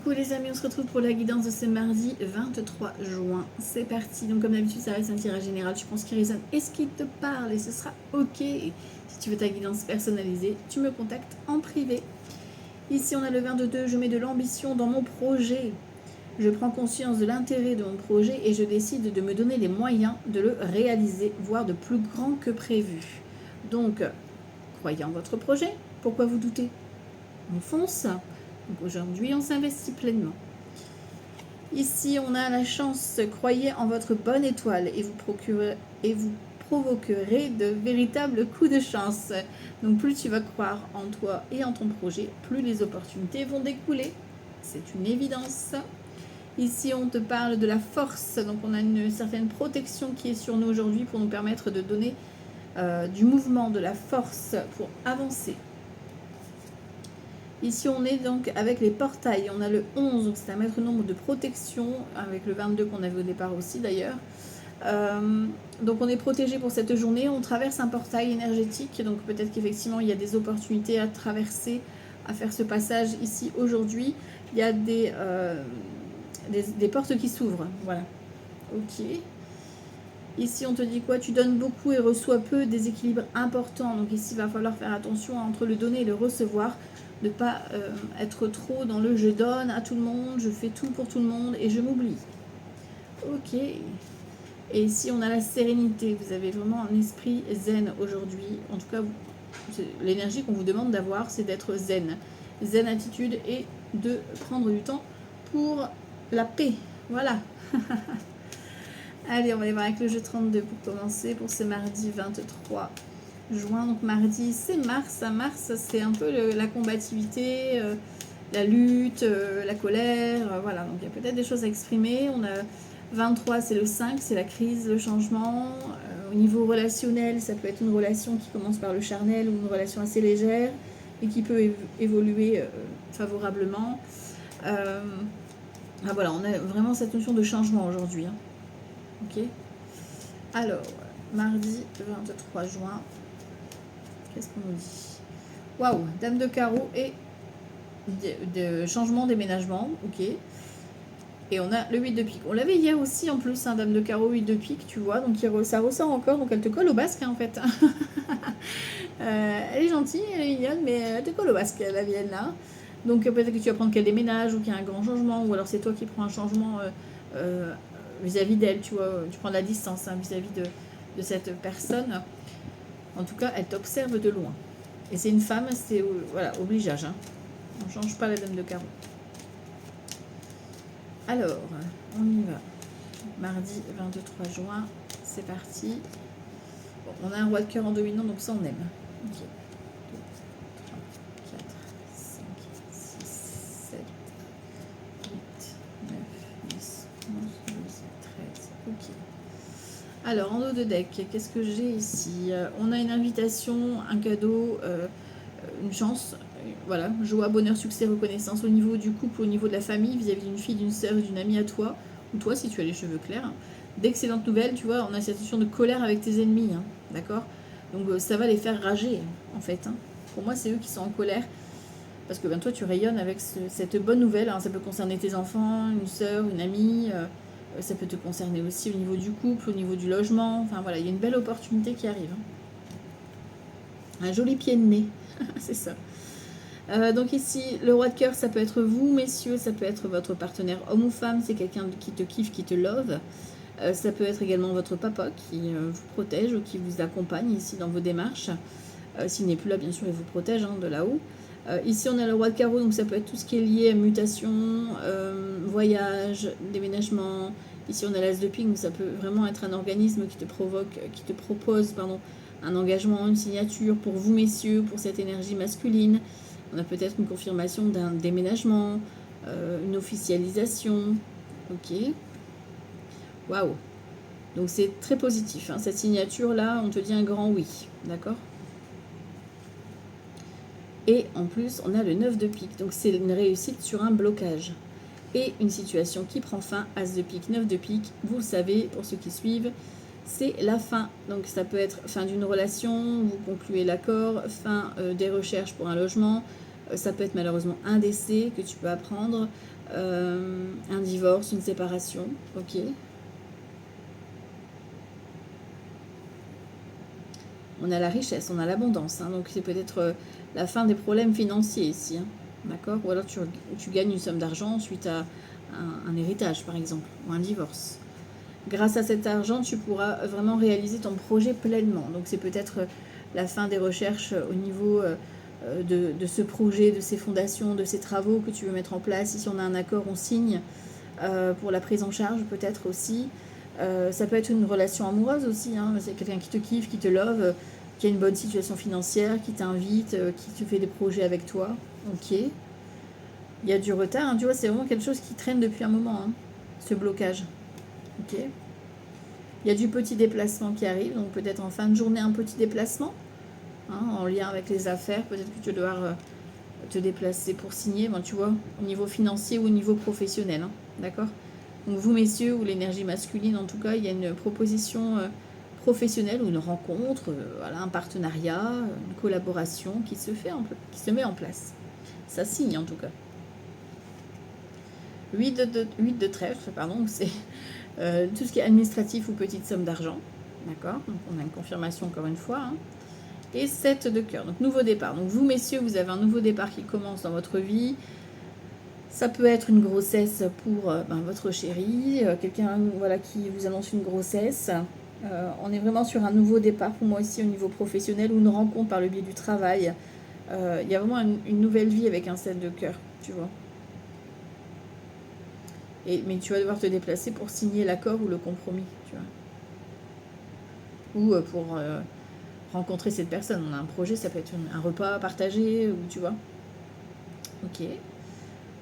Coucou les amis, on se retrouve pour la guidance de ce mardi 23 juin. C'est parti. Donc comme d'habitude, ça reste un tirage général. Je pense qu'il résonne et ce qui te parle et ce sera ok. Et si tu veux ta guidance personnalisée, tu me contactes en privé. Ici, on a le 22. Je mets de l'ambition dans mon projet. Je prends conscience de l'intérêt de mon projet et je décide de me donner les moyens de le réaliser, voire de plus grand que prévu. Donc, croyez en votre projet. Pourquoi vous doutez? On fonce. Donc aujourd'hui, on s'investit pleinement. Ici, on a la chance. Croyez en votre bonne étoile et vous provoquerez de véritables coups de chance. Donc plus tu vas croire en toi et en ton projet, plus les opportunités vont découler. C'est une évidence. Ici, on te parle de la force. Donc on a une certaine protection qui est sur nous aujourd'hui pour nous permettre de donner du mouvement, de la force pour avancer. Ici, on est donc avec les portails. On a le 11, donc c'est un maître nombre de protection, avec le 22 qu'on avait au départ aussi d'ailleurs. Donc on est protégé pour cette journée. On traverse un portail énergétique, donc peut-être qu'effectivement il y a des opportunités à traverser, à faire ce passage ici aujourd'hui. Il y a des portes qui s'ouvrent. Voilà. Ok. Ici, on te dit quoi? Tu donnes beaucoup et reçois peu, déséquilibre important. Donc ici, il va falloir faire attention entre le donner et le recevoir. Ne pas être trop dans le je donne à tout le monde, je fais tout pour tout le monde et je m'oublie. Ok. Et ici, on a la sérénité. Vous avez vraiment un esprit zen aujourd'hui. En tout cas, l'énergie qu'on vous demande d'avoir, c'est d'être zen. Zen attitude et de prendre du temps pour la paix. Voilà. Allez, on va aller voir avec le jeu 32 pour commencer, pour ce mardi 23 juin. Donc mardi, c'est Mars. Mars, c'est un peu la combativité, la lutte, la colère. Voilà, donc il y a peut-être des choses à exprimer. On a 23, c'est le 5, c'est la crise, le changement. Au niveau relationnel, ça peut être une relation qui commence par le charnel ou une relation assez légère et qui peut évoluer favorablement. Voilà, on a vraiment cette notion de changement aujourd'hui. Hein. Ok. Alors, mardi 23 juin, qu'est-ce qu'on nous dit? Waouh, dame de carreau et de changement, déménagement. Ok. Et on a le 8 de pique. On l'avait hier aussi en plus, hein, dame de carreau, 8 de pique, tu vois. Donc ça ressort encore. Donc elle te colle au basque, hein, en fait. Elle est gentille, elle est mignonne, mais elle te colle au basque, la vienne là. Donc peut-être que tu vas prendre qu'elle déménage ou qu'il y a un grand changement. Ou alors c'est toi qui prends un changement vis-à-vis d'elle, tu vois. Tu prends de la distance hein, vis-à-vis de cette personne. En tout cas, elle t'observe de loin. Et c'est une femme, c'est voilà, obligeage. Hein. On ne change pas la dame de carreau. Alors, on y va. Mardi 23 juin, c'est parti. Bon, on a un roi de cœur en dominant, donc ça on aime. Ok. 2, 3, 4, 5, 6, 7, 8, 9, 10, 11, 12, 13. Ok. Alors, en dos de deck, qu'est-ce que j'ai ici? On a une invitation, un cadeau, une chance. Voilà, joie, bonheur, succès, reconnaissance au niveau du couple, au niveau de la famille, vis-à-vis d'une fille, d'une sœur, d'une amie à toi, ou toi si tu as les cheveux clairs. D'excellentes nouvelles, tu vois, on a cette situation de colère avec tes ennemis, hein, d'accord? Donc ça va les faire rager, en fait. Hein. Pour moi, c'est eux qui sont en colère, parce que ben, toi, tu rayonnes avec cette bonne nouvelle. Alors, ça peut concerner tes enfants, une sœur, une amie, ça peut te concerner aussi au niveau du couple, au niveau du logement. Enfin voilà, il y a une belle opportunité qui arrive. Hein. Un joli pied de nez, c'est ça. Donc ici, le roi de cœur, ça peut être vous, messieurs, ça peut être votre partenaire homme ou femme, c'est quelqu'un qui te kiffe, qui te love. Ça peut être également votre papa qui vous protège ou qui vous accompagne ici dans vos démarches. S'il n'est plus là, bien sûr, il vous protège hein, de là-haut. Ici, on a le roi de carreau, donc ça peut être tout ce qui est lié à mutation, voyage, déménagement. Ici, on a l'as de pique, donc ça peut vraiment être un organisme qui te propose un engagement, une signature pour vous, messieurs, pour cette énergie masculine. On a peut-être une confirmation d'un déménagement, une officialisation. Ok. Waouh. Donc c'est très positif. Hein. Cette signature-là, on te dit un grand oui. D'accord? Et en plus, on a le 9 de pique. Donc c'est une réussite sur un blocage. Et une situation qui prend fin. As de pique, 9 de pique. Vous le savez, pour ceux qui suivent, c'est la fin. Donc ça peut être fin d'une relation, vous concluez l'accord, fin des recherches pour un logement, Ça peut être malheureusement un décès que tu peux apprendre, un divorce, une séparation, ok. On a la richesse, on a l'abondance, hein, donc c'est peut-être la fin des problèmes financiers ici, hein, d'accord. Ou alors tu gagnes une somme d'argent suite à un héritage par exemple, ou un divorce. Grâce à cet argent, tu pourras vraiment réaliser ton projet pleinement. Donc c'est peut-être la fin des recherches au niveau de ce projet, de ces fondations, de ces travaux que tu veux mettre en place. Si on a un accord, on signe pour la prise en charge peut-être aussi. Ça peut être une relation amoureuse aussi, hein. C'est quelqu'un qui te kiffe, qui te love, qui a une bonne situation financière, qui t'invite, qui te fait des projets avec toi. Ok. Il y a du retard, hein. Tu vois, c'est vraiment quelque chose qui traîne depuis un moment, hein, ce blocage. Ok. Il y a du petit déplacement qui arrive, donc peut-être en fin de journée un petit déplacement, hein, en lien avec les affaires. Peut-être que tu dois te déplacer pour signer, ben, tu vois, au niveau financier ou au niveau professionnel, hein, d'accord. Donc vous messieurs, ou l'énergie masculine en tout cas, il y a une proposition professionnelle ou une rencontre, voilà, un partenariat, une collaboration qui se met en place. Ça signe en tout cas. 8 de trèfle, pardon, c'est tout ce qui est administratif ou petite somme d'argent. D'accord. Donc on a une confirmation encore une fois, hein. Et 7 de cœur, donc nouveau départ. Donc vous messieurs, vous avez un nouveau départ qui commence dans votre vie. Ça peut être une grossesse pour votre chéri, quelqu'un voilà, qui vous annonce une grossesse. On est vraiment sur un nouveau départ pour moi aussi au niveau professionnel, ou une rencontre par le biais du travail. Il y a vraiment une nouvelle vie avec un 7 de cœur, tu vois. Mais tu vas devoir te déplacer pour signer l'accord ou le compromis, tu vois. Ou pour rencontrer cette personne. On a un projet, ça peut être un repas partagé, ou tu vois. Ok.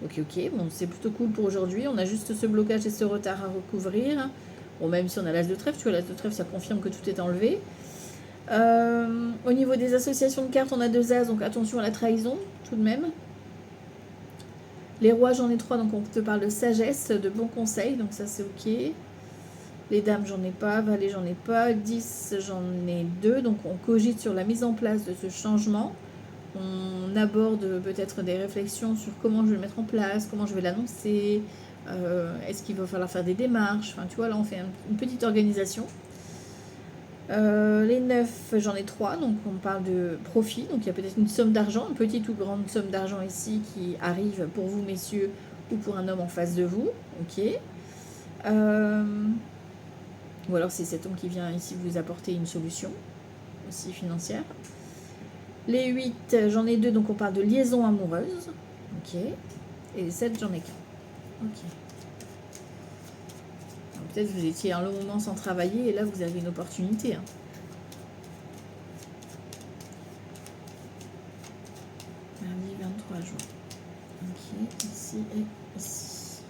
Ok. Bon, c'est plutôt cool pour aujourd'hui. On a juste ce blocage et ce retard à recouvrir. Bon, même si on a l'as de trèfle, tu vois, l'as de trèfle, ça confirme que tout est enlevé. Au niveau des associations de cartes, on a 2 as, donc attention à la trahison, tout de même. Les rois, j'en ai 3, donc on te parle de sagesse, de bons conseils, donc ça c'est ok. Les dames, j'en ai pas. Valet, j'en ai pas. 10, j'en ai 2, donc on cogite sur la mise en place de ce changement. On aborde peut-être des réflexions sur comment je vais le mettre en place, comment je vais l'annoncer, est-ce qu'il va falloir faire des démarches. Enfin, tu vois, là, on fait une petite organisation. Les 9, j'en ai 3, donc on parle de profit. Donc il y a peut-être une somme d'argent, une petite ou grande somme d'argent ici qui arrive pour vous, messieurs, ou pour un homme en face de vous. Ok. Ou alors c'est cet homme qui vient ici vous apporter une solution aussi financière. Les 8, j'en ai 2, donc on parle de liaison amoureuse. Ok. Et les 7, j'en ai qu'un. Ok. Peut-être que vous étiez un long moment sans travailler et là vous avez une opportunité, hein. Mardi 23 juin. Ok, ici et ici.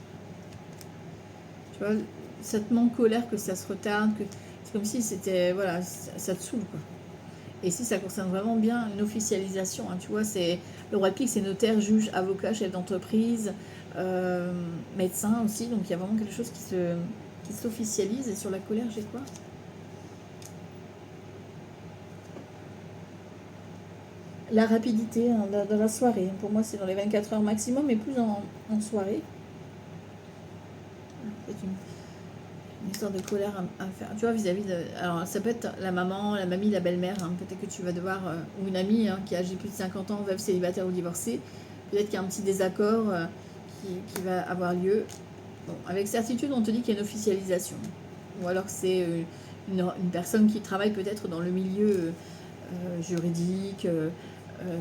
Tu vois, ça te met en colère que ça se retarde, que c'est comme si c'était, voilà, ça te saoule, quoi. Et ici, ça concerne vraiment bien une officialisation, hein, tu vois, c'est le roi de pique, c'est notaire, juge, avocat, chef d'entreprise, médecin aussi, donc il y a vraiment quelque chose qui s'officialise. Et sur la colère, j'ai quoi? La rapidité, hein, dans la soirée. Pour moi, c'est dans les 24 heures maximum, mais plus en soirée. C'est une histoire de colère à faire. Tu vois, vis-à-vis de... Alors, ça peut être la maman, la mamie, la belle-mère, hein. Peut-être que tu vas devoir... ou une amie, hein, qui a âgée plus de 50 ans, veuve, célibataire ou divorcée. Peut-être qu'il y a un petit désaccord qui va avoir lieu. Bon, avec certitude, on te dit qu'il y a une officialisation. Ou alors que c'est une personne qui travaille peut-être dans le milieu juridique,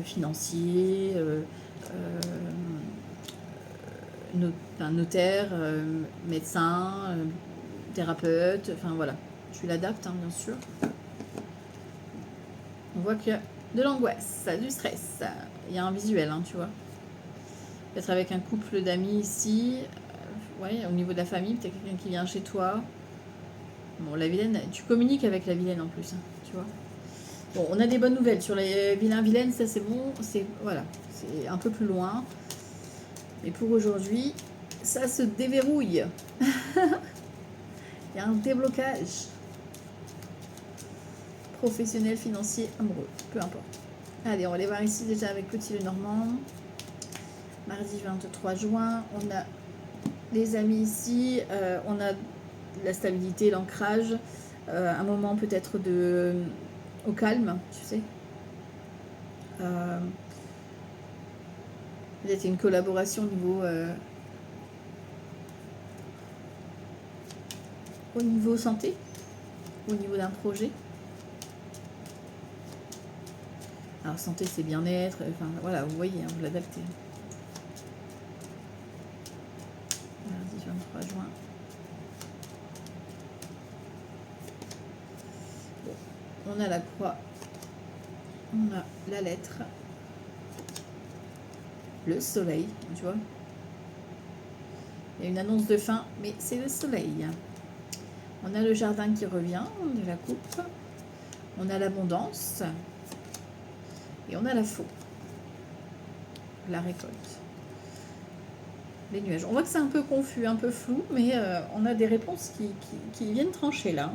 financier, notaire, médecin, thérapeute, enfin voilà. Tu l'adaptes, hein, bien sûr. On voit qu'il y a de l'angoisse, du stress. Il y a un visuel, hein, tu vois. Peut-être avec un couple d'amis ici. Ouais, au niveau de la famille, peut-être quelqu'un qui vient chez toi. Bon, la vilaine, tu communiques avec la vilaine en plus, hein, tu vois. Bon, on a des bonnes nouvelles sur les vilains-vilaines, ça c'est bon. Voilà, c'est un peu plus loin. Mais pour aujourd'hui, ça se déverrouille. Il y a un déblocage. Professionnel, financier, amoureux, peu importe. Allez, on va aller voir ici déjà avec Petit Lenormand. Mardi 23 juin, on a les amis ici, on a la stabilité, l'ancrage, un moment peut-être de au calme, tu sais. Peut-être une collaboration au niveau santé, au niveau d'un projet. Alors santé c'est bien-être, enfin voilà, vous voyez, hein, vous l'adaptez. Mardi 23 juin. Bon, on a la croix, on a la lettre, le soleil, tu vois. Il y a une annonce de fin, mais c'est le soleil. On a le jardin qui revient, de la coupe. On a l'abondance. Et on a la faux. La récolte. Les nuages. On voit que c'est un peu confus, un peu flou, mais on a des réponses qui viennent trancher là.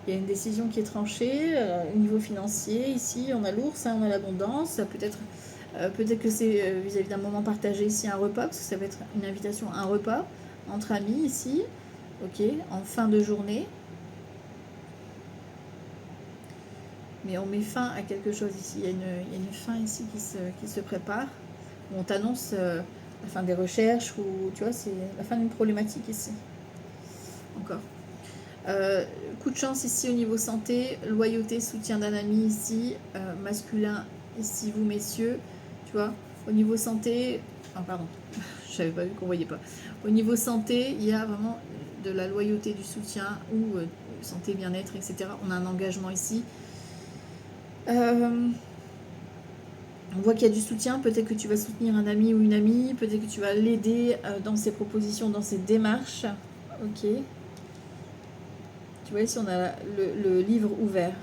Il y a une décision qui est tranchée au niveau financier. Ici, on a l'ours, on a l'abondance. Peut-être que c'est vis-à-vis d'un moment partagé ici, un repas, parce que ça va être une invitation à un repas entre amis ici. Ok, en fin de journée. Mais on met fin à quelque chose ici. Il y a une fin ici qui se prépare. On t'annonce la fin des recherches ou tu vois, c'est la fin d'une problématique ici. Encore. Coup de chance ici au niveau santé, loyauté, soutien d'un ami ici, masculin ici vous messieurs, tu vois. Au niveau santé, oh pardon, je n'avais pas vu qu'on voyait pas. Au niveau santé, il y a vraiment de la loyauté, du soutien ou santé, bien-être, etc. On a un engagement ici. On voit qu'il y a du soutien, peut-être que tu vas soutenir un ami ou une amie, peut-être que tu vas l'aider dans ses propositions, dans ses démarches. Ok. Tu vois, ici on a le livre ouvert.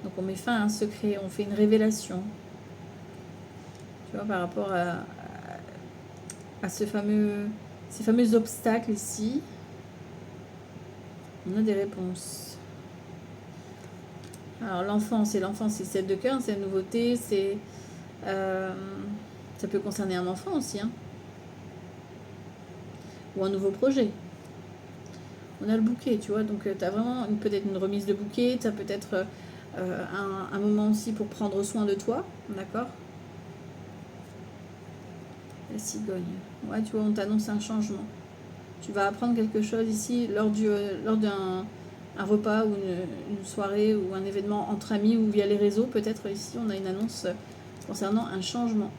Donc on met fin à un secret, on fait une révélation. Tu vois, par rapport à ces fameux obstacles ici, on a des réponses. Alors l'enfance, c'est 7 de cœur, c'est la nouveauté, ça peut concerner un enfant aussi, hein, ou un nouveau projet. On a le bouquet, tu vois, donc tu as vraiment peut-être une remise de bouquet, tu as peut-être un moment aussi pour prendre soin de toi, d'accord. La cigogne. Ouais, tu vois, on t'annonce un changement. Tu vas apprendre quelque chose ici lors d'un repas ou une soirée ou un événement entre amis ou via les réseaux. Peut-être ici, on a une annonce concernant un changement.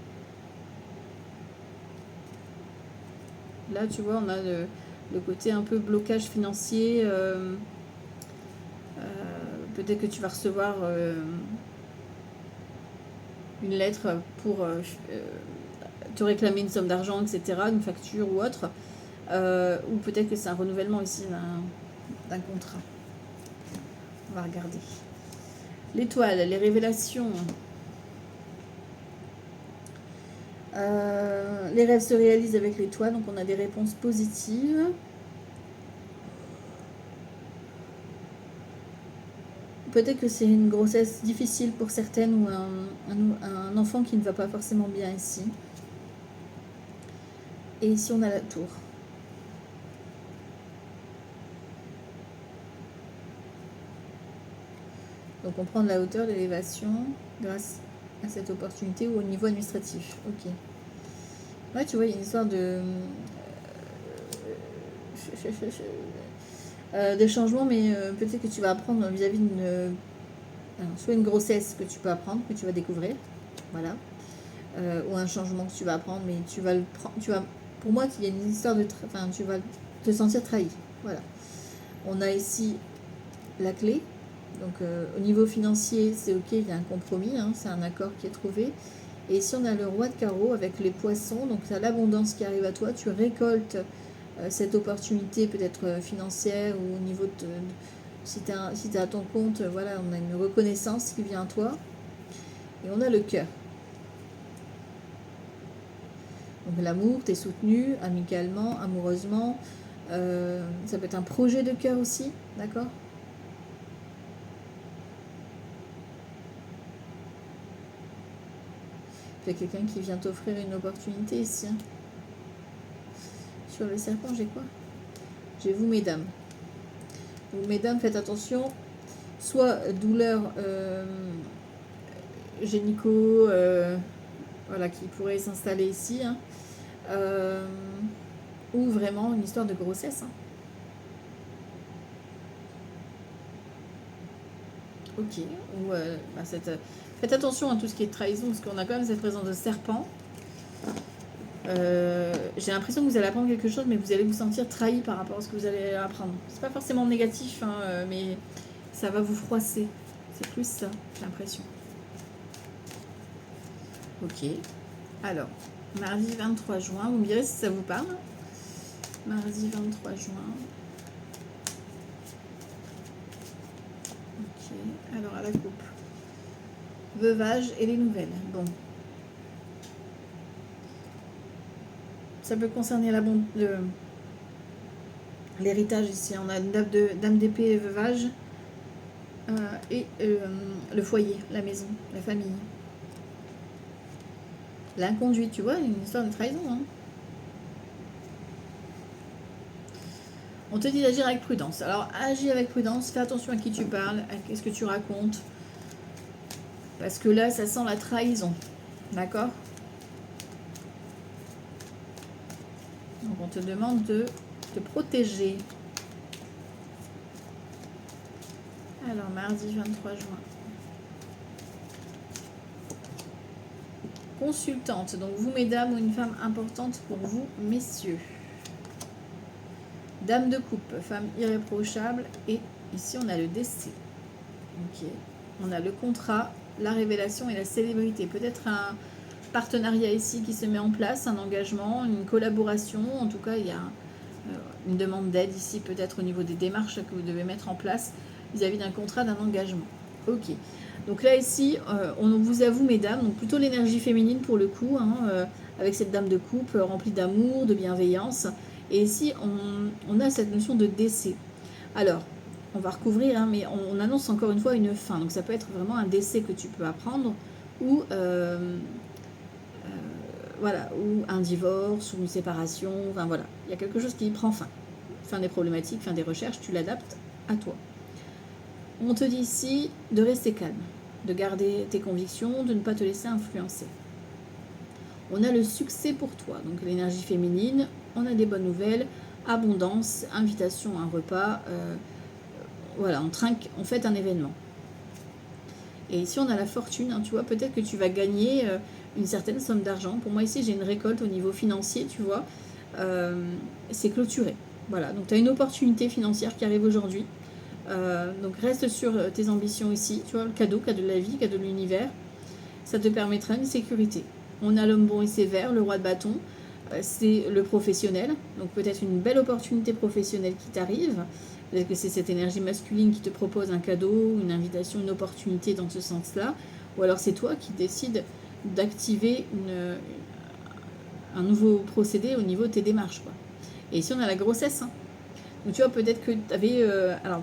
Là, tu vois, on a le côté un peu blocage financier. Peut-être que tu vas recevoir une lettre pour te réclamer une somme d'argent, etc., une facture ou autre. Ou peut-être que c'est un renouvellement ici d'un contrat. On va regarder. L'étoile, les révélations. Les rêves se réalisent avec l'étoile, donc on a des réponses positives. Peut-être que c'est une grossesse difficile pour certaines ou un enfant qui ne va pas forcément bien ici. Et ici on a la tour. Donc on prend de la hauteur, de l'élévation grâce à cette opportunité ou au niveau administratif. Ok. Ouais, tu vois, il y a une histoire de changement, mais peut-être que tu vas apprendre vis-à-vis d'une soit une grossesse que tu peux apprendre, que tu vas découvrir, voilà, ou un changement que tu vas apprendre, mais tu vas le prendre, pour moi, il y a une histoire tu vas te sentir trahi, voilà. On a ici la clé, donc au niveau financier, c'est ok, il y a un compromis, hein, c'est un accord qui est trouvé. Et ici, on a le roi de carreau avec les poissons, donc tu as l'abondance qui arrive à toi, tu récoltes cette opportunité peut-être financière ou au niveau de si tu es à ton compte, voilà, on a une reconnaissance qui vient à toi. Et on a le cœur. Donc l'amour, tu es soutenu amicalement, amoureusement. Ça peut être un projet de cœur aussi, d'accord. Il y a quelqu'un qui vient t'offrir une opportunité ici. Hein. Sur le serpent, j'ai quoi? J'ai vous, mesdames. Vous, mesdames, faites attention. Soit douleur génico, voilà, qui pourrait s'installer ici. Hein. Ou vraiment une histoire de grossesse. Hein. Ok. Ou faites attention à tout ce qui est trahison, parce qu'on a quand même cette présence de serpent. J'ai l'impression que vous allez apprendre quelque chose, mais vous allez vous sentir trahi par rapport à ce que vous allez apprendre. C'est pas forcément négatif, hein, mais ça va vous froisser. C'est plus ça, j'ai l'impression. Ok. Alors, mardi 23 juin, vous me direz si ça vous parle. Mardi 23 juin. Ok. Alors, à la coupe. Veuvage et les nouvelles. Bon. Ça peut concerner l'héritage ici. On a une dame d'épée et veuvage. Et le foyer, la maison, la famille. L'inconduite, tu vois, une histoire de trahison. Hein. On te dit d'agir avec prudence. Alors, agis avec prudence, fais attention à qui tu parles, à ce que tu racontes. Parce que là, ça sent la trahison. D'accord? Donc, on te demande de te protéger. Alors, mardi 23 juin. Consultante. Donc, vous, mesdames, ou une femme importante pour vous, messieurs. Dame de coupe, femme irréprochable. Et ici, on a le décès. Ok. On a le contrat, la révélation et la célébrité. Peut-être un partenariat ici qui se met en place, un engagement, une collaboration. En tout cas, il y a une demande d'aide ici, peut-être au niveau des démarches que vous devez mettre en place vis-à-vis d'un contrat, d'un engagement. Ok. Donc là, ici, on vous avoue, mesdames, donc plutôt l'énergie féminine pour le coup, hein, avec cette dame de coupe remplie d'amour, de bienveillance. Et ici, on a cette notion de décès. Alors, on va recouvrir, hein, mais on annonce encore une fois une fin. Donc ça peut être vraiment un décès que tu peux apprendre, ou voilà, ou un divorce, ou une séparation, enfin voilà. Il y a quelque chose qui prend fin. Fin des problématiques, fin des recherches, tu l'adaptes à toi. On te dit ici de rester calme, de garder tes convictions, de ne pas te laisser influencer. On a le succès pour toi, donc l'énergie féminine, on a des bonnes nouvelles, abondance, invitation à un repas, voilà, on fête un événement. Et ici on a la fortune, hein, tu vois, peut-être que tu vas gagner une certaine somme d'argent. Pour moi ici j'ai une récolte au niveau financier, tu vois, c'est clôturé. Voilà, donc tu as une opportunité financière qui arrive aujourd'hui. Donc reste sur tes ambitions ici, tu vois, le cadeau de la vie, cadeau de l'univers, ça te permettra une sécurité. On a l'homme bon et sévère, le roi de bâton, c'est le professionnel, donc peut-être une belle opportunité professionnelle qui t'arrive, peut-être que c'est cette énergie masculine qui te propose un cadeau, une invitation, une opportunité dans ce sens-là, ou alors c'est toi qui décides d'activer un nouveau procédé au niveau de tes démarches, quoi. Et ici on a la grossesse, hein. Donc tu vois, peut-être que tu avais... alors,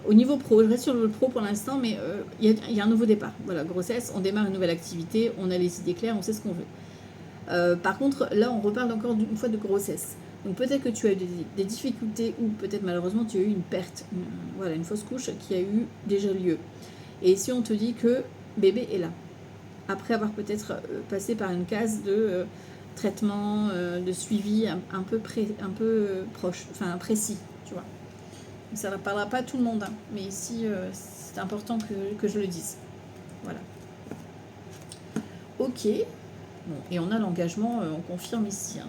au niveau pro, je reste sur le pro pour l'instant, mais il y a un nouveau départ. Voilà, grossesse, on démarre une nouvelle activité, on a les idées claires, on sait ce qu'on veut. Par contre, là, on reparle encore une fois de grossesse. Donc peut-être que tu as eu des difficultés ou peut-être malheureusement tu as eu une perte, voilà, une fausse couche qui a eu déjà lieu. Et ici, on te dit que bébé est là. Après avoir peut-être passé par une case de traitement, de suivi un peu proche, enfin précis, tu vois. Ça ne parlera pas à tout le monde, hein, mais ici, c'est important que je le dise. Voilà. Ok. Bon, et on a l'engagement, on confirme ici. Hein.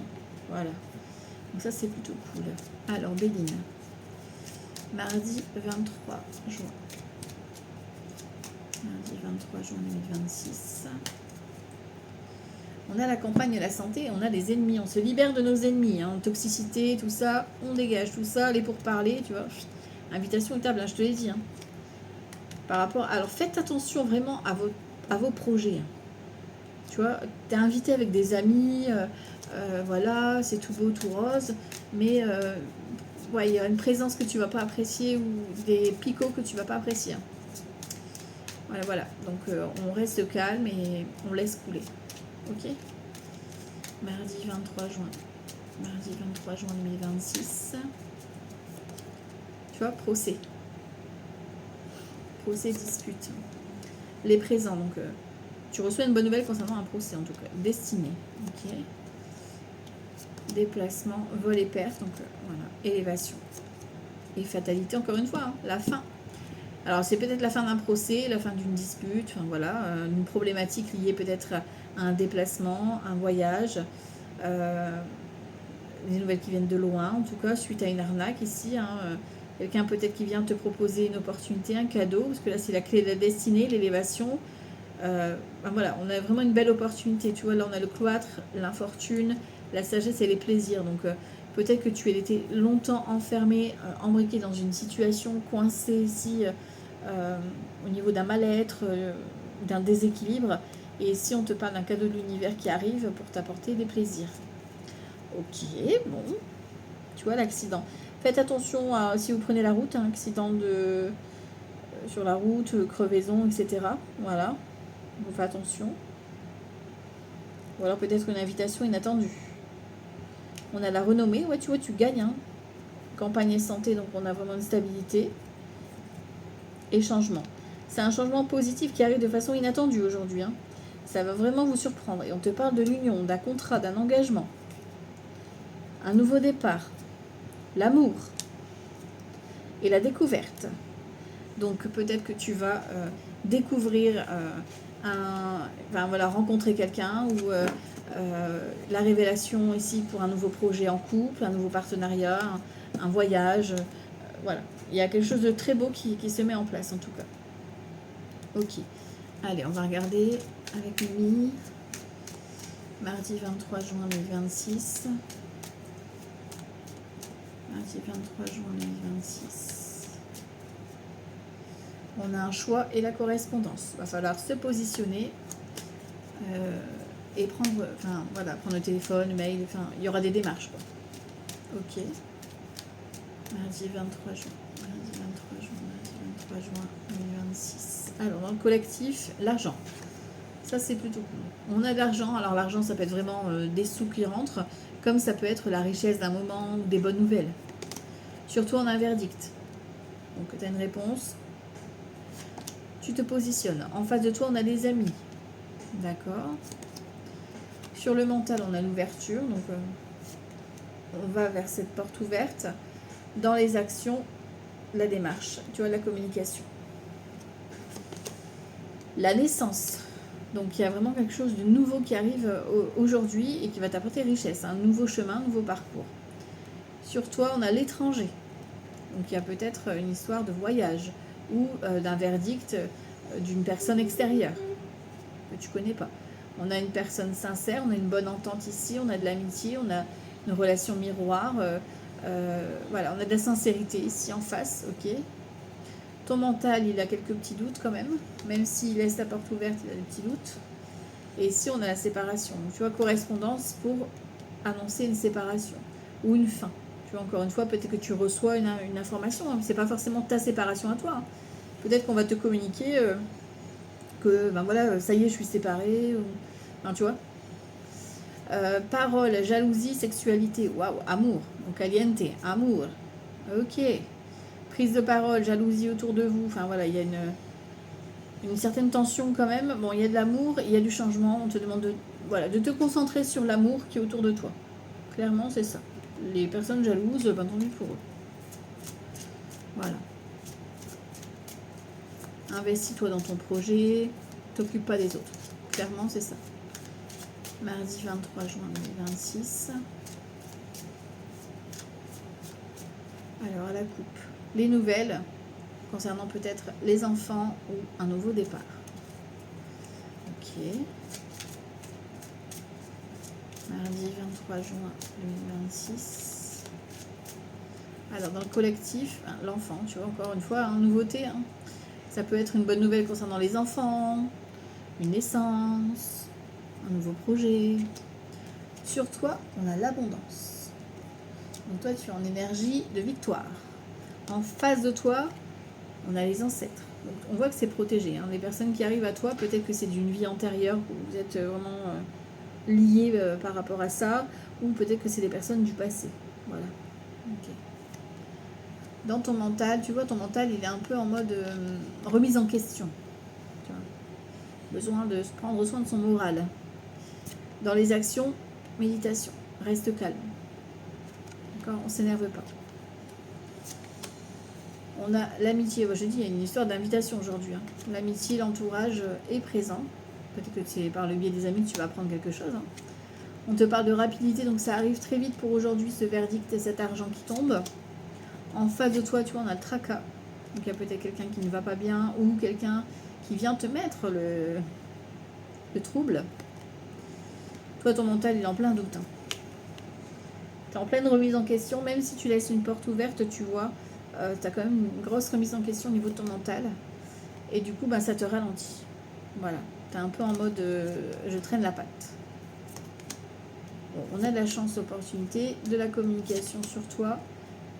Voilà. Donc ça, c'est plutôt cool. Alors, Béline. Mardi 23 juin. Mardi 23 juin 2026. On a la campagne et la santé, on a les ennemis. On se libère de nos ennemis. Hein, toxicité, tout ça. On dégage tout ça. Les pourparlers, tu vois. Invitation table, hein, je te l'ai dit. Hein. Par rapport, alors faites attention vraiment à vos projets. Tu vois, tu es invité avec des amis, voilà, c'est tout beau, tout rose, mais ouais, il y a une présence que tu vas pas apprécier ou des picots que tu vas pas apprécier. Voilà, voilà. Donc on reste calme et on laisse couler. Ok. Mardi 23 juin. Mardi 23 juin 2026. Tu vois, procès. Procès, dispute. Les présents, donc tu reçois une bonne nouvelle concernant un procès en tout cas. Destinée. Ok. Déplacement, vol et perte, donc voilà. Élévation. Et fatalité, encore une fois, hein, la fin. Alors c'est peut-être la fin d'un procès, la fin d'une dispute, enfin voilà, une problématique liée peut-être à un déplacement, un voyage, des nouvelles qui viennent de loin, en tout cas, suite à une arnaque ici, hein, quelqu'un peut-être qui vient te proposer une opportunité, un cadeau, parce que là c'est la clé de la destinée, l'élévation. Ben voilà, on a vraiment une belle opportunité, tu vois, là on a le cloître, l'infortune, la sagesse et les plaisirs, donc peut-être que tu as été longtemps enfermé, embriqué dans une situation, coincé ici, au niveau d'un mal-être, d'un déséquilibre, et ici on te parle d'un cadeau de l'univers qui arrive pour t'apporter des plaisirs. Ok, bon, tu vois l'accident. Faites attention à, si vous prenez la route, un accident sur la route, crevaison, etc. Voilà, vous faites attention. Ou alors peut-être une invitation inattendue. On a la renommée, ouais, tu vois, tu gagnes. Hein. Campagne santé, donc on a vraiment une stabilité. Et changement. C'est un changement positif qui arrive de façon inattendue aujourd'hui. Hein. Ça va vraiment vous surprendre. Et on te parle de l'union, d'un contrat, d'un engagement. Un nouveau départ. L'amour. Et la découverte. Donc peut-être que tu vas découvrir enfin, voilà, rencontrer quelqu'un ou la révélation ici pour un nouveau projet en couple, un nouveau partenariat, un voyage. Voilà, il y a quelque chose de très beau qui se met en place en tout cas. Ok, allez, on va regarder avec Mimi. Mardi 23 juin 2026. Mardi 23 juin 2026. On a un choix et la correspondance. Il va falloir se positionner et prendre, enfin, voilà, prendre le téléphone, le mail, enfin, il y aura des démarches. Quoi. Ok. Mardi 23 juin. Mardi 23 juin. Mardi 23 juin 2026. Alors, dans le collectif, l'argent. Ça, c'est plutôt cool. On a de l'argent. Alors, l'argent, ça peut être vraiment des sous qui rentrent, comme ça peut être la richesse d'un moment ou des bonnes nouvelles. Surtout en un verdict. Donc, tu as une réponse. Tu te positionnes. En face de toi, on a des amis. D'accord. Sur le mental, on a l'ouverture. Donc, on va vers cette porte ouverte. Dans les actions, la démarche. Tu vois, la communication. La naissance. Donc, il y a vraiment quelque chose de nouveau qui arrive aujourd'hui et qui va t'apporter richesse. Un nouveau chemin, un nouveau parcours. Sur toi, on a l'étranger. Donc, il y a peut-être une histoire de voyage ou d'un verdict d'une personne extérieure que tu connais pas. On a une personne sincère, on a une bonne entente ici, on a de l'amitié, on a une relation miroir. Voilà, on a de la sincérité ici en face, ok. Ton mental, il a quelques petits doutes quand même s'il laisse la porte ouverte, il a des petits doutes. Et ici, on a la séparation. Donc, tu vois, correspondance pour annoncer une séparation ou une fin. Tu vois, encore une fois, peut-être que tu reçois une information, hein, c'est pas forcément ta séparation à toi. Hein. Peut-être qu'on va te communiquer que, ben voilà, ça y est, je suis séparée. Ou... Enfin, tu vois. Parole, jalousie, sexualité. Waouh, amour. Donc, caliente, amour. Ok. Prise de parole, jalousie autour de vous. Enfin, voilà, il y a une certaine tension quand même. Bon, il y a de l'amour, il y a du changement. On te demande de te concentrer sur l'amour qui est autour de toi. Clairement, c'est ça. Les personnes jalouses, ben tant pis pour eux. Voilà. Investis-toi dans ton projet. T'occupe pas des autres. Clairement, c'est ça. Mardi 23 juin 2026. Alors, à la coupe. Les nouvelles concernant peut-être les enfants ou un nouveau départ. Ok. Mardi 23 juin 2026. Alors, dans le collectif, l'enfant, tu vois, encore une fois, nouveauté. Hein. Ça peut être une bonne nouvelle concernant les enfants, une naissance, un nouveau projet. Sur toi, on a l'abondance. Donc toi, tu es en énergie de victoire. En face de toi, on a les ancêtres. Donc on voit que c'est protégé. Hein. Les personnes qui arrivent à toi, peut-être que c'est d'une vie antérieure où vous êtes vraiment liées par rapport à ça, ou peut-être que c'est des personnes du passé. Voilà. Ok. Dans ton mental, tu vois, ton mental, il est un peu en mode remise en question. Tu vois. Besoin de prendre soin de son moral. Dans les actions, méditation. Reste calme. D'accord? On ne s'énerve pas. On a l'amitié. Je dis, il y a une histoire d'invitation aujourd'hui. Hein. L'amitié, l'entourage est présent. Peut-être que c'est par le biais des amis que tu vas apprendre quelque chose. Hein. On te parle de rapidité, donc ça arrive très vite pour aujourd'hui, ce verdict et cet argent qui tombe. En face de toi, tu vois, on a le tracas. Donc il y a peut-être quelqu'un qui ne va pas bien ou quelqu'un qui vient te mettre le trouble. Toi, ton mental, il est en plein doute. Hein. Tu es en pleine remise en question, même si tu laisses une porte ouverte, tu vois, tu as quand même une grosse remise en question au niveau de ton mental. Et du coup, ça te ralentit. Voilà. Tu es un peu en mode je traîne la patte. Bon, on a de la chance, opportunité, de la communication sur toi,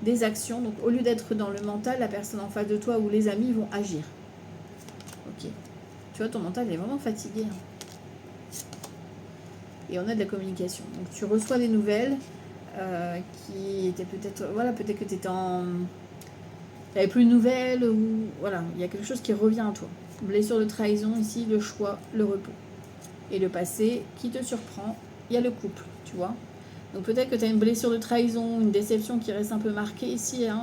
des actions. Donc, au lieu d'être dans le mental, la personne en face de toi ou les amis vont agir. Ok. Tu vois, ton mental est vraiment fatigué. Hein. Et on a de la communication. Donc, tu reçois des nouvelles qui étaient peut-être... Voilà, peut-être que tu étais en... Tu n'avais plus de nouvelles ou... Voilà, il y a quelque chose qui revient à toi. Blessure de trahison ici, le choix, le repos. Et le passé qui te surprend, il y a le couple, tu vois. Donc peut-être que tu as une blessure de trahison, une déception qui reste un peu marquée ici. Hein,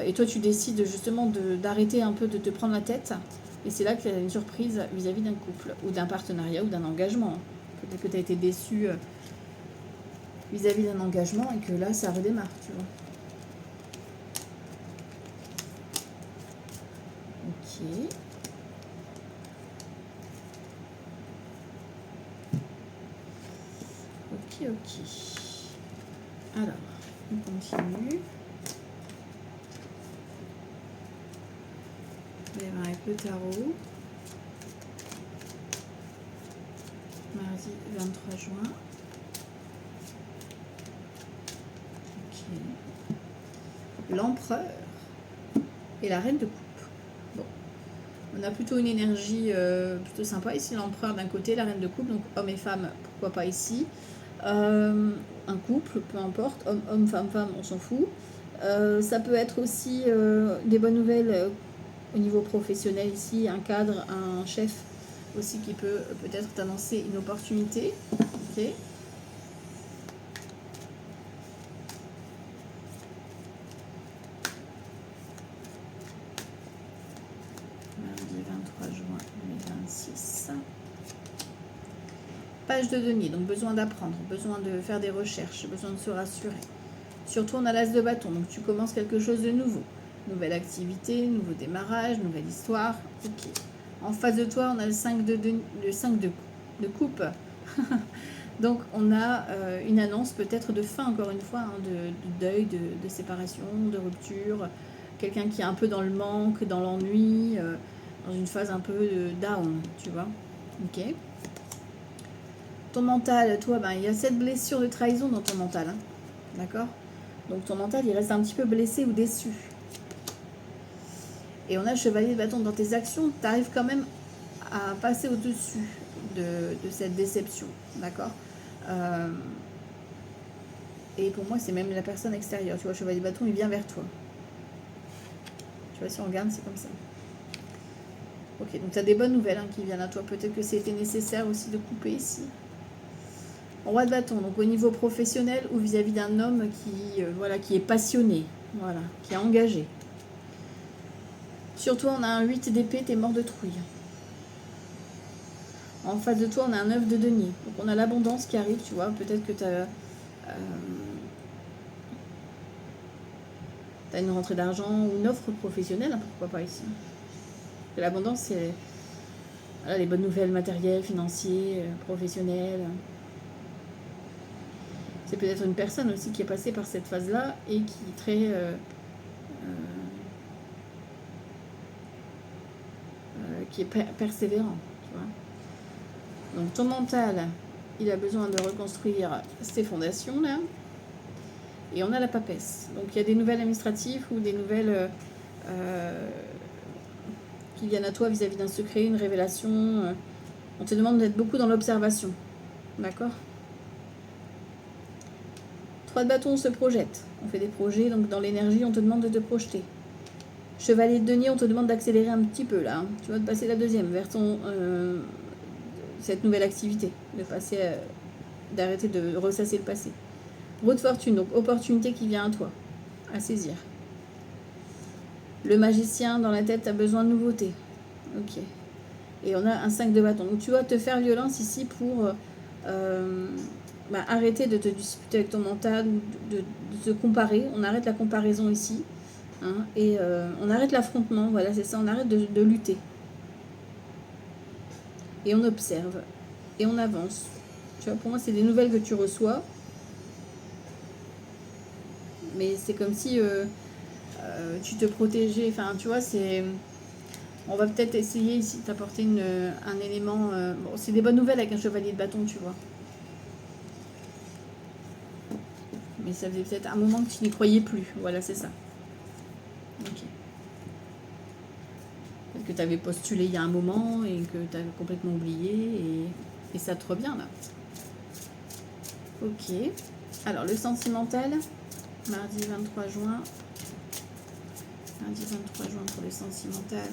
et toi, tu décides justement d'arrêter un peu de te prendre la tête. Et c'est là qu'il y a une surprise vis-à-vis d'un couple, ou d'un partenariat, ou d'un engagement. Peut-être que tu as été déçu vis-à-vis d'un engagement et que là, ça redémarre, tu vois. Ok. Ok, ok. Alors, on continue. On va démarrer avec le tarot. Mardi 23 juin. Ok. L'empereur et la reine de coupe. Bon. On a plutôt une énergie plutôt sympa ici. L'empereur d'un côté, la reine de coupe, donc homme et femme, pourquoi pas ici. Un couple, peu importe, homme, femme, on s'en fout. Ça peut être aussi des bonnes nouvelles au niveau professionnel ici, un cadre, un chef aussi qui peut peut-être t'annoncer une opportunité. Ok. Mardi 23 juin 2026. Page de denier, donc besoin d'apprendre, besoin de faire des recherches, besoin de se rassurer. Surtout on a l'as de bâton, donc tu commences quelque chose de nouveau. Nouvelle activité, nouveau démarrage, nouvelle histoire. Ok. En face de toi, on a le 5 de coupe. Donc on a une annonce peut-être de fin, encore une fois, hein, de deuil, de séparation, de rupture. Quelqu'un qui est un peu dans le manque, dans l'ennui, dans une phase un peu down, tu vois. Ok. Ton mental, toi, il y a cette blessure de trahison dans ton mental. Hein. D'accord. Donc ton mental, il reste un petit peu blessé ou déçu. Et on a le chevalier de bâton dans tes actions. Tu arrives quand même à passer au-dessus de cette déception. D'accord. Et pour moi, c'est même la personne extérieure. Tu vois, le chevalier de bâton, il vient vers toi. Tu vois, si on regarde, c'est comme ça. Ok, donc tu as des bonnes nouvelles qui viennent à toi. Peut-être que c'était nécessaire aussi de couper ici. Roi de bâton, donc au niveau professionnel ou vis-à-vis d'un homme qui est passionné, voilà, qui est engagé. Sur toi, on a un 8 d'épée, t'es mort de trouille. En face de toi, on a un 9 de denier. Donc on a l'abondance qui arrive, tu vois. Peut-être que tu as une rentrée d'argent ou une offre professionnelle, pourquoi pas ici. L'abondance, c'est les bonnes nouvelles matérielles, financières, professionnelles. C'est peut-être une personne aussi qui est passée par cette phase-là et qui est très qui est persévérant, tu vois. Donc ton mental, il a besoin de reconstruire ses fondations là. Et on a la papesse. Donc il y a des nouvelles administratives ou des nouvelles qui viennent à toi vis-à-vis d'un secret, une révélation. On te demande d'être beaucoup dans l'observation. D'accord. 3 de bâton, on se projette. On fait des projets, donc dans l'énergie, on te demande de te projeter. Chevalier de denier, on te demande d'accélérer un petit peu là. Hein. Tu vas te passer la deuxième vers ton, cette nouvelle activité. De passer, d'arrêter de ressasser le passé. Roue de fortune, donc opportunité qui vient à toi, à saisir. Le magicien, dans la tête, a besoin de nouveautés. Ok. Et on a un 5 de bâton. Donc tu vas te faire violence ici pour arrêter de te disputer avec ton mental, de te comparer. On arrête la comparaison ici. Hein, et on arrête l'affrontement. Voilà, c'est ça. On arrête de lutter. Et on observe. Et on avance. Tu vois, pour moi, c'est des nouvelles que tu reçois. Mais c'est comme si tu te protégeais. Enfin, tu vois, c'est... On va peut-être essayer ici de t'apporter un élément... bon, c'est des bonnes nouvelles avec un chevalier de bâton, tu vois. Mais ça faisait peut-être un moment que tu n'y croyais plus. Voilà, c'est ça. Ok. Peut-être que tu avais postulé il y a un moment et que tu avais complètement oublié. Et ça te revient, là. Ok. Alors, le sentimental. Mardi 23 juin. Mardi 23 juin pour le sentimental.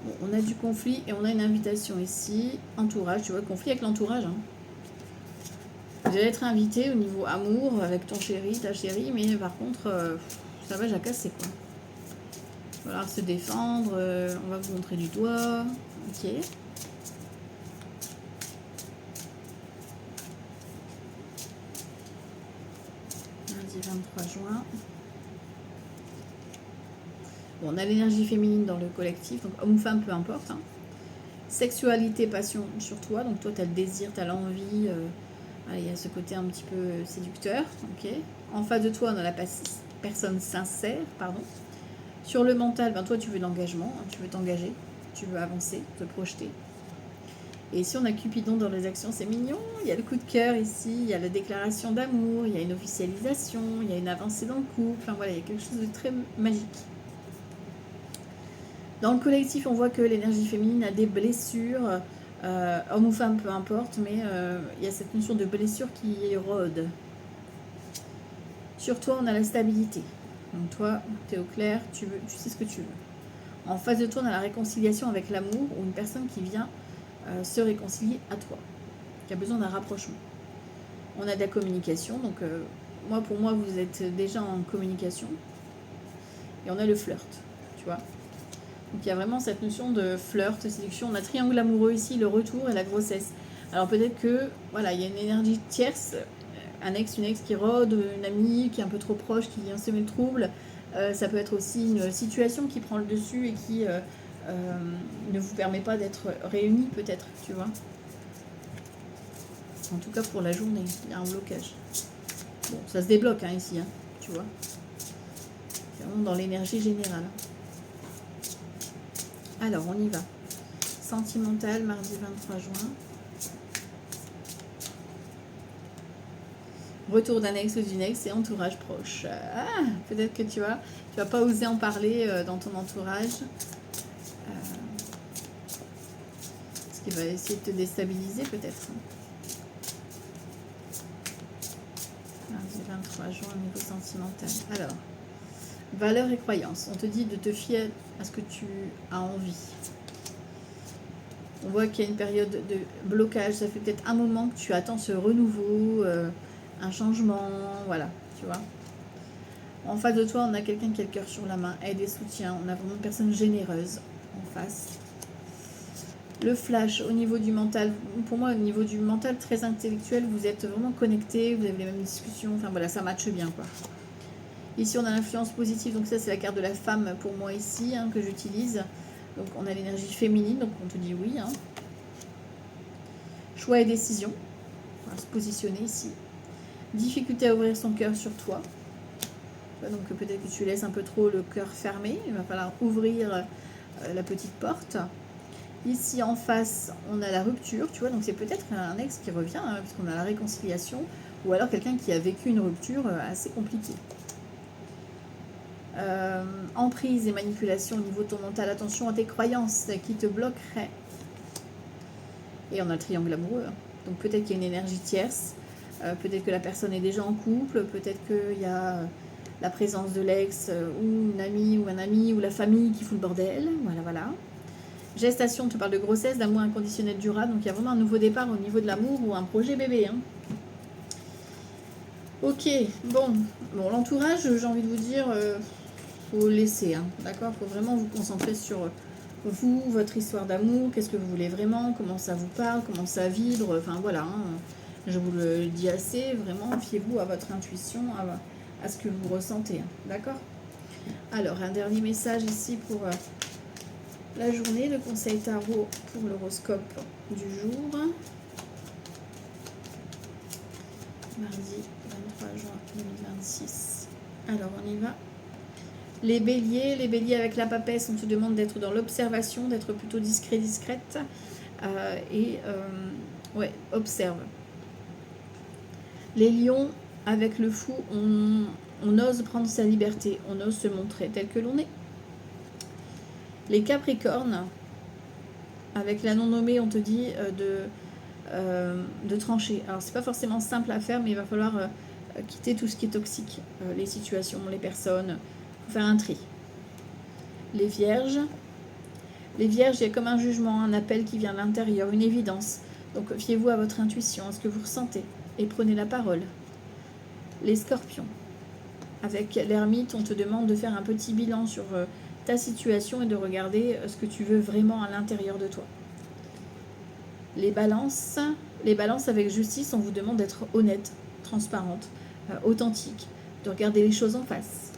Bon, on a du conflit et on a une invitation ici. Entourage, tu vois, conflit avec l'entourage. Hein. Vous allez être invité au niveau amour avec ton chéri, ta chérie, mais par contre, ça va jacasser quoi. Il va falloir se défendre, on va vous montrer du doigt. Ok. Lundi 23 juin. Bon, on a l'énergie féminine dans le collectif, donc homme ou femme, peu importe. Hein. Sexualité, passion sur toi, donc toi tu as le désir, tu as l'envie, il y a ce côté un petit peu séducteur. Ok. En face de toi, on a la personne sincère, pardon. Sur le mental, ben toi tu veux de l'engagement, hein, tu veux t'engager, tu veux avancer, te projeter. Et ici on a Cupidon dans les actions, c'est mignon, il y a le coup de cœur ici, il y a la déclaration d'amour, il y a une officialisation, il y a une avancée dans le couple, enfin voilà, il y a quelque chose de très magique. Dans le collectif, on voit que l'énergie féminine a des blessures, homme ou femme, peu importe, mais il y a cette notion de blessure qui rôde. Sur toi, on a la stabilité. Donc toi, tu es au clair, tu sais ce que tu veux. En face de toi, on a la réconciliation avec l'amour ou une personne qui vient se réconcilier à toi, qui a besoin d'un rapprochement. On a de la communication, donc pour moi, vous êtes déjà en communication. Et on a le flirt, tu vois. Donc il y a vraiment cette notion de flirt, séduction. On a triangle amoureux ici, le retour et la grossesse. Alors peut-être que, voilà, il y a une énergie tierce, un ex, une ex qui rôde, une amie qui est un peu trop proche, qui vient semer le trouble. Ça peut être aussi une situation qui prend le dessus et qui ne vous permet pas d'être réunis peut-être, tu vois. En tout cas pour la journée, il y a un blocage. Bon, ça se débloque hein, ici, hein, tu vois. C'est vraiment dans l'énergie générale. Alors, on y va. Sentimental, mardi 23 juin. Retour d'un ex ou d'une ex et entourage proche. Ah, peut-être que tu vas pas oser en parler dans ton entourage. Ce qui va essayer de te déstabiliser peut-être. Mardi 23 juin, niveau sentimental. Alors, valeurs et croyances. On te dit de te fier à ce que tu as envie. On voit qu'il y a une période de blocage. Ça fait peut-être un moment que tu attends ce renouveau, un changement, voilà, tu vois. En face de toi, on a quelqu'un qui a le cœur sur la main, aide et soutien. On a vraiment une personne généreuse en face. Le flash au niveau du mental, pour moi au niveau du mental très intellectuel, vous êtes vraiment connectés, vous avez les mêmes discussions, enfin voilà, ça matche bien quoi. Ici on a l'influence positive, donc ça c'est la carte de la femme pour moi ici, hein, que j'utilise. Donc on a l'énergie féminine, donc on te dit oui. Hein. Choix et décision, on va se positionner ici. Difficulté à ouvrir son cœur sur toi. Donc peut-être que tu laisses un peu trop le cœur fermé, il va falloir ouvrir la petite porte. Ici en face, on a la rupture, tu vois, donc c'est peut-être un ex qui revient, hein, puisqu'on a la réconciliation, ou alors quelqu'un qui a vécu une rupture assez compliquée. Emprise et manipulation au niveau de ton mental, attention à tes croyances qui te bloqueraient. Et on a le triangle amoureux. Hein. Donc peut-être qu'il y a une énergie tierce, peut-être que la personne est déjà en couple, peut-être qu'il y a la présence de l'ex ou une amie ou un ami ou la famille qui fout le bordel. Voilà, voilà. Gestation, tu parles de grossesse, d'amour inconditionnel durable. Donc il y a vraiment un nouveau départ au niveau de l'amour ou un projet bébé. Hein. Ok, bon, l'entourage, j'ai envie de vous dire, faut laisser, hein, d'accord. Faut vraiment vous concentrer sur vous, votre histoire d'amour, qu'est-ce que vous voulez vraiment, comment ça vous parle, comment ça vibre, enfin voilà. Hein, je vous le dis assez, vraiment, fiez-vous à votre intuition, à ce que vous ressentez, hein, d'accord. Alors, un dernier message ici pour la journée, le conseil tarot pour l'horoscope du jour. Mardi 23 juin 2026. Alors, on y va. Les béliers avec la papesse, on te demande d'être dans l'observation, d'être plutôt discret, discrète. Ouais, observe. Les lions, avec le fou, on ose prendre sa liberté, on ose se montrer tel que l'on est. Les capricornes, avec la non-nommée, on te dit de trancher. Alors, c'est pas forcément simple à faire, mais il va falloir quitter tout ce qui est toxique, les situations, les personnes. Il faut faire un tri. Les vierges, il y a comme un jugement, un appel qui vient de l'intérieur, une évidence. Donc, fiez-vous à votre intuition, à ce que vous ressentez, et prenez la parole. Les scorpions, avec l'ermite, on te demande de faire un petit bilan sur ta situation et de regarder ce que tu veux vraiment à l'intérieur de toi. Les balances avec justice, on vous demande d'être honnête, transparente, authentique, de regarder les choses en face.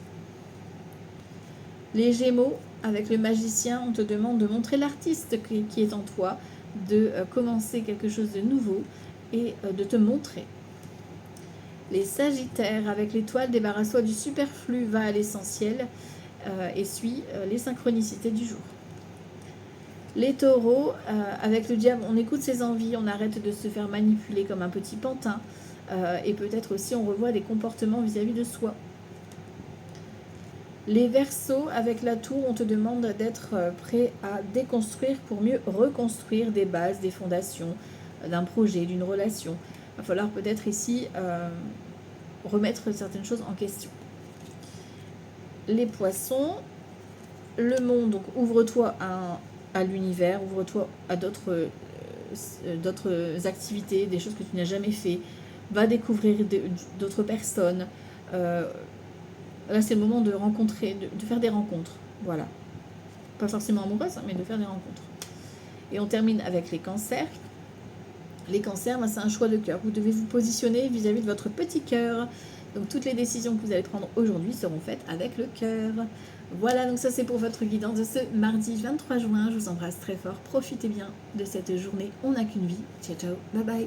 Les gémeaux, avec le magicien, on te demande de montrer l'artiste qui est en toi, de commencer quelque chose de nouveau et de te montrer. Les sagittaires, avec l'étoile, débarrasse-toi du superflu, va à l'essentiel et suis les synchronicités du jour. Les taureaux, avec le diable, on écoute ses envies, on arrête de se faire manipuler comme un petit pantin et peut-être aussi on revoit des comportements vis-à-vis de soi. Les verseaux, avec la tour, on te demande d'être prêt à déconstruire pour mieux reconstruire des bases, des fondations, d'un projet, d'une relation. Il va falloir peut-être ici remettre certaines choses en question. Les poissons, le monde, donc ouvre-toi à l'univers, ouvre-toi à d'autres activités, des choses que tu n'as jamais fait, va découvrir d'autres personnes. Là, c'est le moment de rencontrer, de faire des rencontres. Voilà. Pas forcément amoureuses, mais de faire des rencontres. Et on termine avec les cancers. Les cancers, c'est un choix de cœur. Vous devez vous positionner vis-à-vis de votre petit cœur. Donc, toutes les décisions que vous allez prendre aujourd'hui seront faites avec le cœur. Voilà, donc ça, c'est pour votre guidance de ce mardi 23 juin. Je vous embrasse très fort. Profitez bien de cette journée. On n'a qu'une vie. Ciao, ciao. Bye bye.